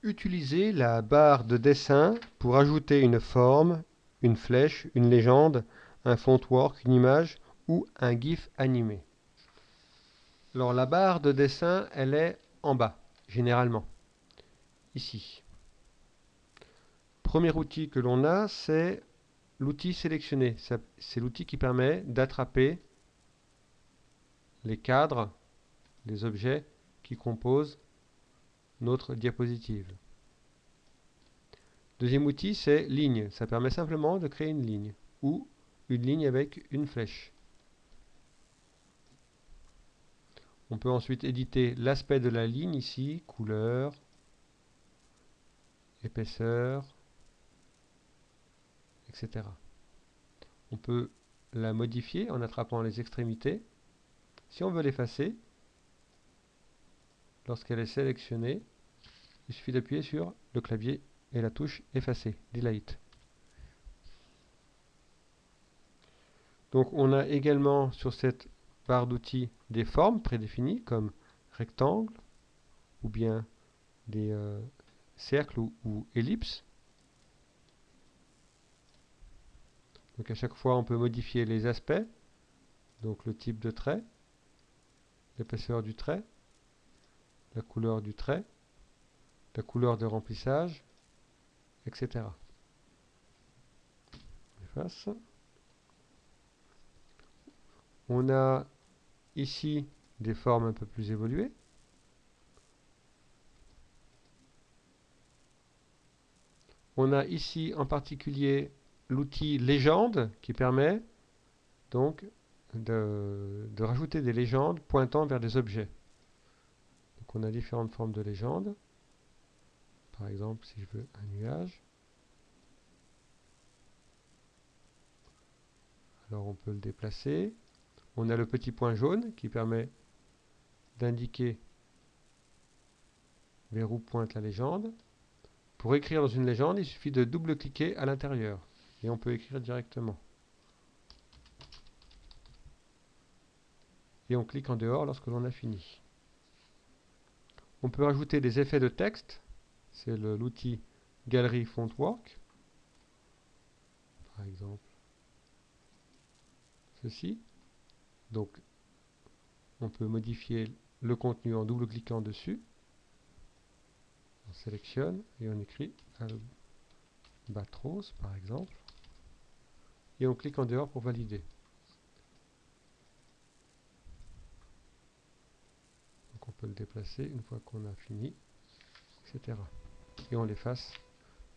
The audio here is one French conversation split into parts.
Utilisez la barre de dessin pour ajouter une forme, une flèche, une légende, un fontwork, une image ou un GIF animé. Alors la barre de dessin, elle est en bas, généralement, ici. Premier outil que l'on a, c'est l'outil sélectionner. C'est l'outil qui permet d'attraper les cadres, les objets qui composent notre diapositive. Deuxième outil, c'est ligne. Ça permet simplement de créer une ligne ou une ligne avec une flèche. On peut ensuite éditer l'aspect de la ligne ici, couleur, épaisseur, etc. On peut la modifier en attrapant les extrémités. Si on veut l'effacer, lorsqu'elle est sélectionnée, il suffit d'appuyer sur le clavier et la touche effacer, delete. Donc on a également sur cette barre d'outils des formes prédéfinies comme rectangle ou bien des cercles ou ellipses. Donc à chaque fois on peut modifier les aspects, donc le type de trait, l'épaisseur du trait, la couleur du trait, la couleur de remplissage, etc. Efface. On a ici des formes un peu plus évoluées. On a ici en particulier l'outil légende qui permet donc de rajouter des légendes pointant vers des objets. Donc on a différentes formes de légendes. Par exemple, si je veux un nuage, alors on peut le déplacer. On a le petit point jaune qui permet d'indiquer vers où pointe la légende. Pour écrire dans une légende, il suffit de double-cliquer à l'intérieur et on peut écrire directement. Et on clique en dehors lorsque l'on a fini. On peut ajouter des effets de texte, c'est l'outil Galerie Fontwork, par exemple ceci. Donc on peut modifier le contenu en double-cliquant dessus. On sélectionne et on écrit Albatros par exemple. Et on clique en dehors pour valider. Donc on peut le déplacer une fois qu'on a fini, etc. Et on l'efface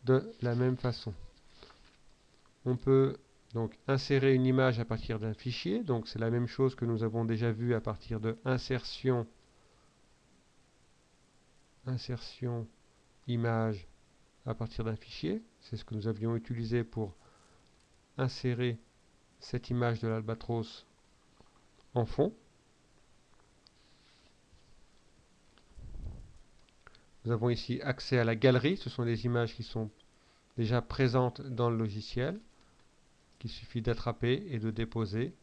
de la même façon. On peut donc insérer une image à partir d'un fichier. Donc c'est la même chose que nous avons déjà vu à partir de insertion image à partir d'un fichier. C'est ce que nous avions utilisé pour insérer cette image de l'albatros en fond. Nous avons ici accès à la galerie. Ce sont des images qui sont déjà présentes dans le logiciel, qu'il suffit d'attraper et de déposer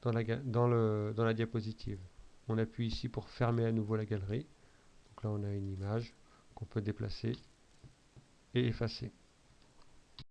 dans la diapositive. On appuie ici pour fermer à nouveau la galerie. Donc là on a une image qu'on peut déplacer et effacer.